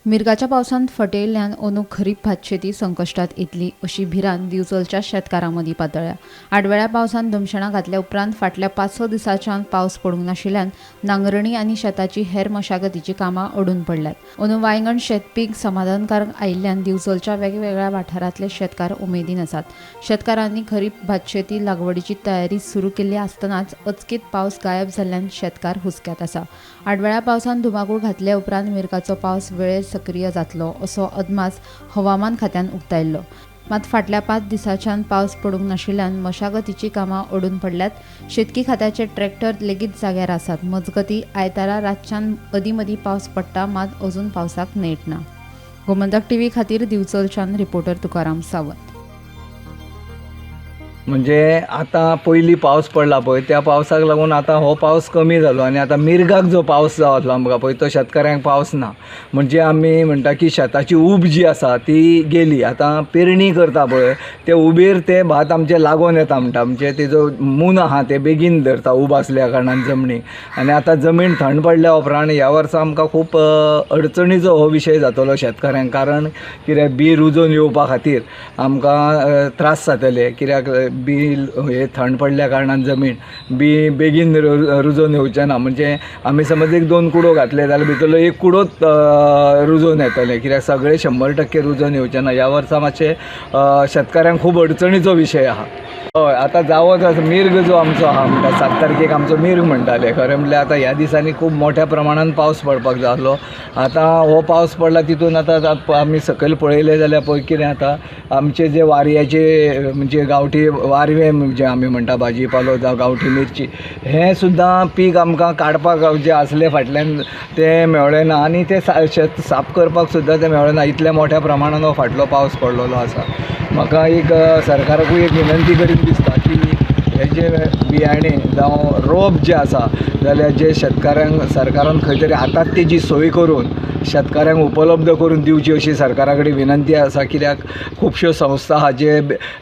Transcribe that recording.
मिरगाच्या पावसान फटयल्ल्यान अंदू खरीप भात शेती संकश्टात येतली अशी भिरांत दिवचलच्या शेतकारांमदीं पातळ्ळ्या। आडवेळ्या पावसान दमशणां घातल्या उपरांत फाटल्या 5-6 दिसांच्यान पावस पडूंक नाशिल्ल्यान नांगरणी आनी शेताची हेर मशागतीची कामां अडून पडल्यात। अंदू वांयगण शेतपीक समाधानकारक आयिल्ल्यान दिवचलच्या वेगवेगळ्या वाठारांतले शेतकार उमेदीन आसात। शेतकारांनी खरीप भात शेती लागवडीची तयारी सुरू केल्ली आसतनाच अचकीत पावस गायब जाल्ल्यान शेतकार हुसक्यात आसा। आडवेळ्या पावसान धुमाकूळ घातले उपरांत मिरगाचो पावस वेळेर सक्रिय जातलो असो अदमास हवामान खात्यान उक्तायल्लो। मात फाटल्या 5 दिसांच्यान पावस पडूंक नाशिल्ल्यान मशागतीची कामां अडून पडल्यात। शेतकी खात्याचे ट्रॅक्टर लेगीत जाग्यार आसात। मजगतीं आयतारा रातच्यान अदीं पावस पडटा, मात अजून पावसाक नेट ना। गोमंतक टीव्ही खातीर दिवचलच्यान रिपोर्टर तुकाराम सावंत। म्हणजे आता पयलीं पावस पडला पळय त्या पावसाक लागून आता हो पावस कमी जालो आनी आता मिरगाक जो पावस जावतलो आमकां पळय तो शेतकऱ्यांक पावस ना। म्हणजे आमी म्हणटा की शेताची उब जी आसा ती गेली। आता पेरणी करता पळय ते उबेर ते भात आमचे लागून येता म्हणटा, म्हणजे तेजो मून आहा ते बेगीन धरता उब आसल्या कारणान जमनीक। आनी आता जमीन थंड पडल्या उपरांत ह्या वर्सा आमकां खूब अडचणीचो हो विशय जातलो शेतकऱ्यांक। कारण कित्याक बी रुजोवन येवपा खातीर आमकां त्रास जातले, कित्याक बी हे थंड पडल्या कारणान जमीन बी बेगीन रुजोवन येवचें ना। म्हणजे आमी समज 1-2 कुडो घातले जाल्यार भितरलो 1 कुडोच रुजोवन येतले, कित्याक सगळे 100% रुजोवन येवचें ना। ह्या वर्सा मातशे शेतकऱ्यांक खूब अडचणीचो विशय आहा। हय, आता जावोच आसा मिर्ग जो आमचो आहा म्हणटा 7 तारखेक आमचो मिर्ग म्हणटाले। खरें म्हणल्यार आता ह्या दिसांनी खूब मोठ्या प्रमाणान पावस पडपाक जाय। आता हो पावस पडला तितून आता आमी सकयल पळयले जाल्यार पळय कितें आता आमचे जे वारयाचे म्हणजे गांवठी वारवें जे आमी म्हणटा भाजी पालो जावं गांवठी मिरची हें सुद्दां पीक आमकां काडपाक जे आसले फाटल्यान ते मेळ्ळें ना आनी ते शेत साफ करपाक सुद्दां ते मेळ्ळें ना। इतल्या मोठ्या प्रमाणान हो फाटलो पावस पडलेलो आसा। म्हाका एक सरकाराकूय एक विनंती करीत दिसता की हे जे बियाणे जावं रोप जे आसा जाल्यार जे शेतकऱ्यांक सरकारान खंय तरी आतांच तेजी सोय करून शेतकऱ्यांक उपलब्ध करून दिवची अशी सरकारा कडेन विनंती आसा। कित्याक खुबश्यो संस्था आहा जे